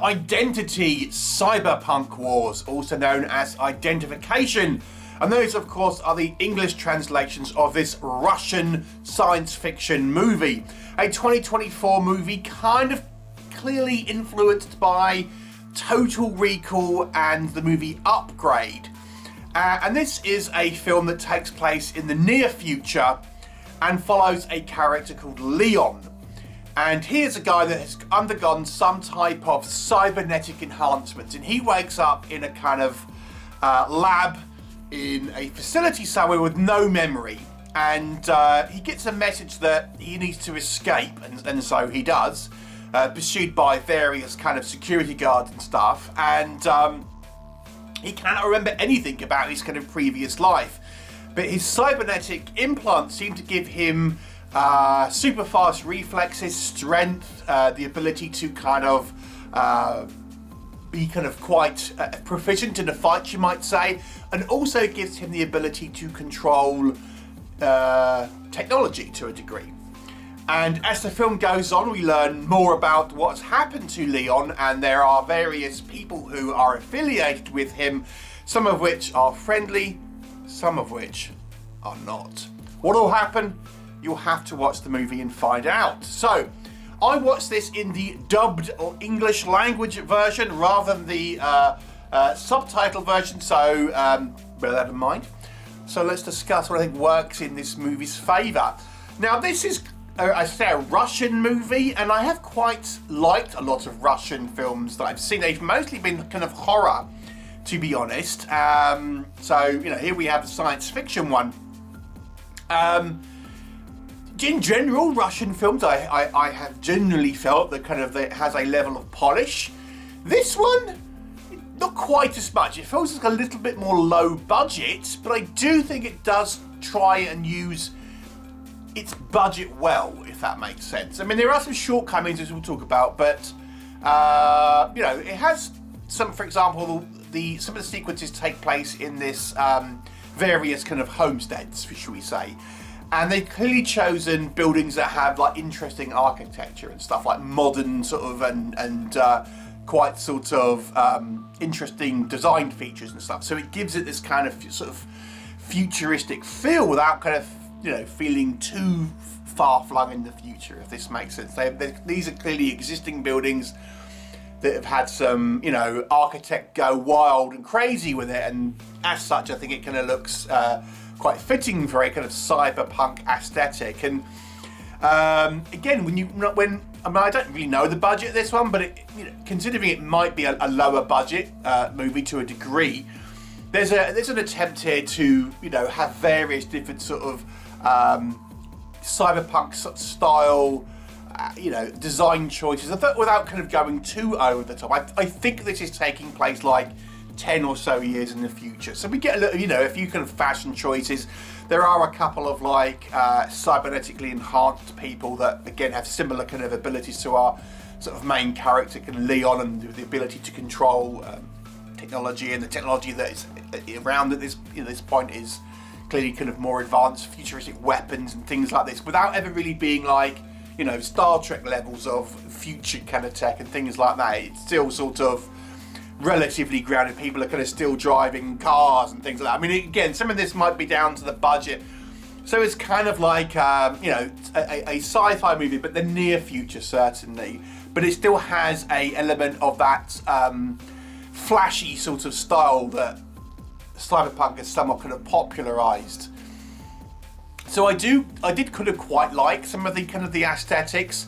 Identity, Cyberpunk Wars, also known as Identification. And those, of course, are the English translations of this Russian science fiction movie. A 2024 movie kind of clearly influenced by Total Recall and the movie Upgrade. And this is a film that takes place in the near future and follows a character called Leon. And here's a guy that has undergone some type of cybernetic enhancement, and he wakes up in a kind of lab in a facility somewhere with no memory, and he gets a message that he needs to escape, and so he does, pursued by various kind of security guards and stuff, and he cannot remember anything about his kind of previous life, but his cybernetic implants seem to give him super fast reflexes, strength, the ability to kind of be kind of quite proficient in a fight, you might say, and also gives him the ability to control technology to a degree. And as the film goes on, we learn more about what's happened to Leon, and there are various people who are affiliated with him, some of which are friendly, some of which are not. What will happen? You'll have to watch the movie and find out. So, I watched this in the dubbed or English language version rather than the subtitle version, so bear that in mind. So let's discuss what I think works in this movie's favour. Now, this is, I say, a Russian movie, and I have quite liked a lot of Russian films that I've seen. They've mostly been kind of horror, to be honest. So, you know, here we have the science fiction one. In general, Russian films, I have generally felt that kind of it has a level of polish. This one, not quite as much. It feels like a little bit more low budget, but I do think it does try and use its budget well, if that makes sense. I mean, there are some shortcomings, as we'll talk about, but you know, it has some, for example, some of the sequences take place in this various kind of homesteads, shall we say. And they've clearly chosen buildings that have like interesting architecture and stuff, like modern sort of and quite sort of interesting design features and stuff. So it gives it this kind of sort of futuristic feel without kind of, you know, feeling too far flung in the future, if this makes sense. These are clearly existing buildings that have had some, you know, architect go wild and crazy with it, and as such, I think it kind of looks quite fitting for a kind of cyberpunk aesthetic. And again, I don't really know the budget of this one, but you know, considering it might be a lower budget movie to a degree, there's an attempt here to, you know, have various different sort of cyberpunk sort of style, you know, design choices. I thought without kind of going too over the top. I think this is taking place like 10 or so years in the future. So we get a little, you know, a few kind of fashion choices. There are a couple of like cybernetically enhanced people that again have similar kind of abilities to our sort of main character, kind of Leon, and the ability to control technology, and the technology that is around at this point is clearly kind of more advanced, futuristic weapons and things like this, without ever really being like, you know, Star Trek levels of future kind of tech and things like that. It's still sort of relatively grounded. People are kind of still driving cars and things like that. I mean, again, some of this might be down to the budget. So it's kind of like, you know, a sci-fi movie, but the near future, certainly. But it still has a element of that flashy sort of style that cyberpunk has somewhat kind of popularized. So I did kind of quite like some of the kind of the aesthetics.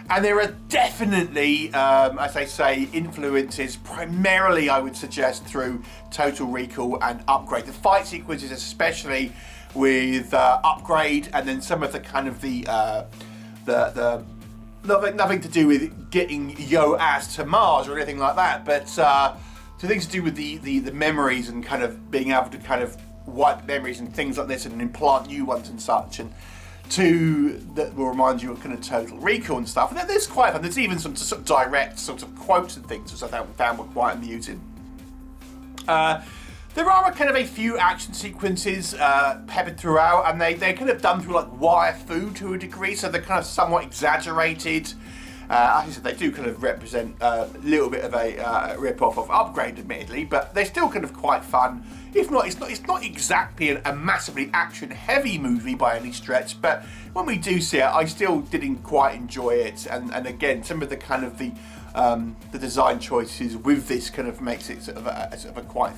And there are definitely, as I say, influences, primarily I would suggest through Total Recall and Upgrade. The fight sequences, especially with Upgrade, and then some of the kind of the nothing to do with getting yo ass to Mars or anything like that, but things to do with the memories and kind of being able to kind of wipe memories and things like this and implant new ones and such. And that will remind you of kind of Total Recall and stuff. And there's quite fun. There's even some sort of direct sort of quotes and things, which I found were quite amusing. There are kind of a few action sequences peppered throughout, and they're kind of done through like wire food to a degree, so they're kind of somewhat exaggerated. As I said, they do kind of represent a little bit of a rip-off of Upgrade, admittedly, but they're still kind of quite fun. If not, it's not exactly a massively action-heavy movie by any stretch, but when we do see it, I still didn't quite enjoy it. And again, some of the kind of the design choices with this kind of makes it sort of a quite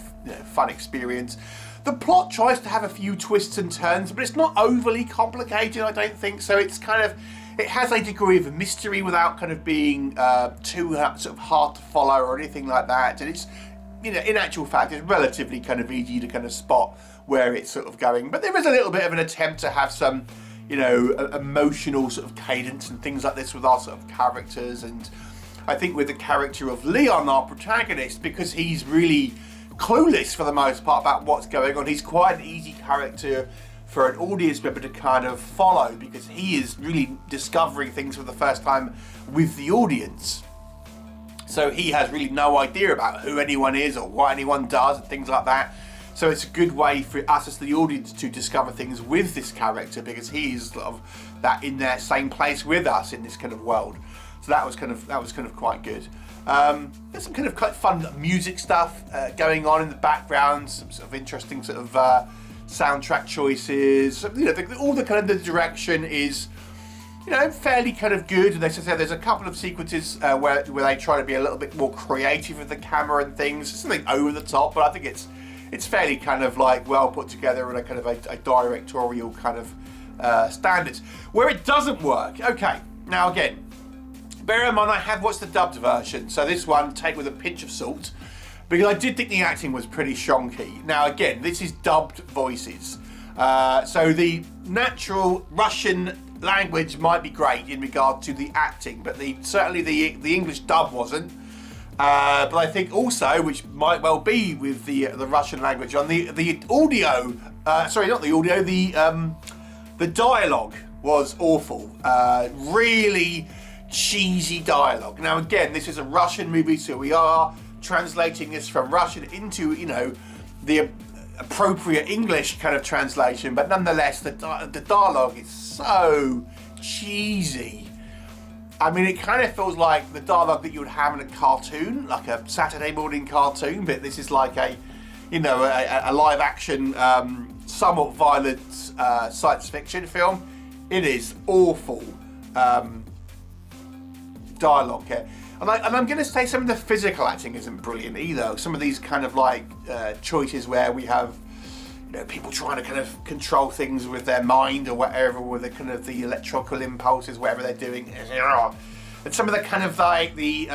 fun experience. The plot tries to have a few twists and turns, but it's not overly complicated, I don't think. So it's kind of, it has a degree of mystery without kind of being too sort of hard to follow or anything like that. And it's, in actual fact, it's relatively kind of easy to kind of spot where it's sort of going. But there is a little bit of an attempt to have some, emotional sort of cadence and things like this with our sort of characters. And I think with the character of Leon, our protagonist, because he's really clueless for the most part about what's going on, he's quite an easy character for an audience member to kind of follow, because he is really discovering things for the first time with the audience. So he has really no idea about who anyone is or what anyone does and things like that. So it's a good way for us as the audience to discover things with this character, because he's sort of that in that same place with us in this kind of world. So that was kind of quite good. There's some kind of quite fun music stuff going on in the background, some sort of interesting sort of soundtrack choices. All the kind of the direction is, fairly kind of good. And as I said, there's a couple of sequences where they try to be a little bit more creative with the camera and things. It's something over the top, but I think it's fairly kind of like well put together and a kind of a directorial kind of standards. Where it doesn't work, okay, now again, bear in mind I have watched the dubbed version, so this one take with a pinch of salt, because I did think the acting was pretty shonky. Now again, this is dubbed voices, so the natural Russian language might be great in regard to the acting, but certainly the English dub wasn't. But I think also, which might well be with the Russian language on the audio, sorry, not the audio, the dialogue was awful. Really cheesy dialogue. Now again, this is a Russian movie, so we are translating this from Russian into, the appropriate English kind of translation, but nonetheless, the dialogue is so cheesy. I mean, it kind of feels like the dialogue that you would have in a cartoon, like a Saturday morning cartoon, but this is like a live action, somewhat violent science fiction film. It is awful dialogue here. And I'm going to say some of the physical acting isn't brilliant either. Some of these kind of like choices where we have people trying to kind of control things with their mind or whatever, with the kind of the electrical impulses, whatever they're doing. And some of the kind of like the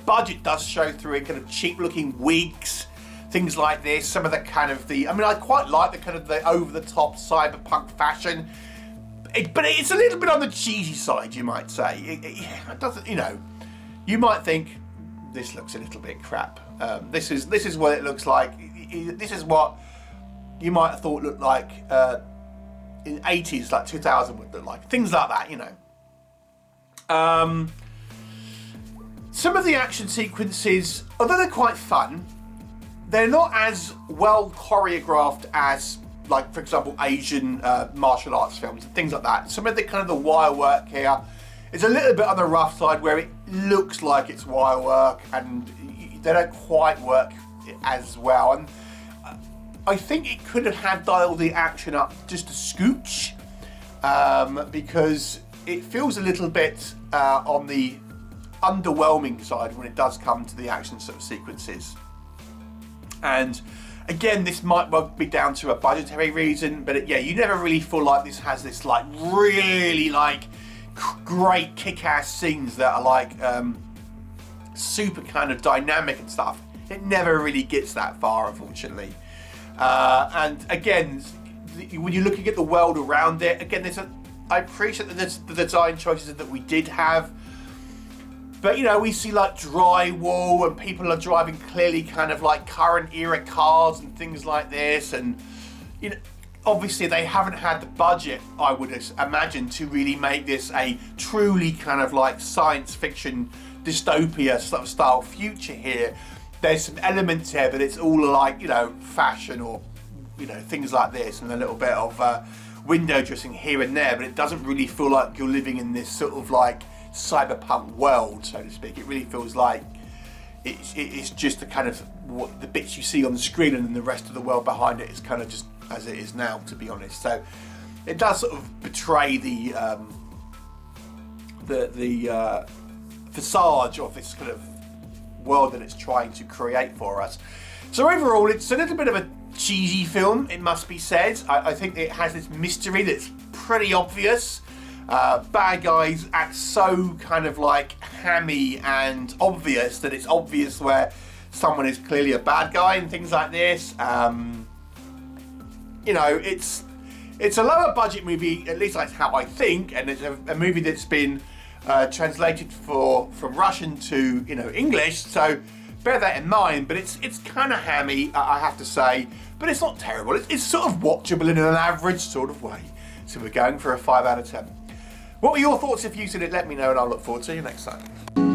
budget does show through in kind of cheap looking wigs, things like this. Some of the kind of I quite like the kind of the over the top cyberpunk fashion, but it's a little bit on the cheesy side, you might say. It doesn't, you might think this looks a little bit crap. This is what it looks like. This is what you might have thought looked like in 80s, like 2000 would look like. Things like that, Some of the action sequences, although they're quite fun, they're not as well choreographed as, like, for example, Asian martial arts films and things like that. Some of the kind of the wire work here is a little bit on the rough side, where it looks like it's wire work and they don't quite work as well. And I think it could have had dialed the action up just a scooch, because it feels a little bit on the underwhelming side when it does come to the action sort of sequences. And again, this might well be down to a budgetary reason, but you never really feel like this has this like really like great kick-ass scenes that are like super kind of dynamic and stuff. It never really gets that far, unfortunately. And again, when you're looking at the world around it, again, I appreciate the design choices that we did have, but we see like drywall and people are driving clearly kind of like current era cars and things like this, and obviously they haven't had the budget, I would imagine, to really make this a truly kind of like science fiction dystopia sort of style future here. There's some elements here, but it's all like, fashion or, things like this, and a little bit of window dressing here and there, but it doesn't really feel like you're living in this sort of like cyberpunk world, so to speak. It really feels like it's just the kind of the bits you see on the screen, and then the rest of the world behind it is kind of just as it is now, to be honest. So it does sort of betray the facade of this kind of world that it's trying to create for us. So overall, it's a little bit of a cheesy film, it must be said. I think it has this mystery that's pretty obvious. Bad guys act so kind of like hammy and obvious that it's obvious where someone is clearly a bad guy and things like this. You know, it's a lower budget movie, at least that's how I think, and it's a movie that's been translated from Russian to English, so bear that in mind. But it's kind of hammy, I have to say, but it's not terrible. It's sort of watchable in an average sort of way. So we're going for a 5 out of 10. What were your thoughts if you've seen it? Let me know, and I'll look forward to you next time.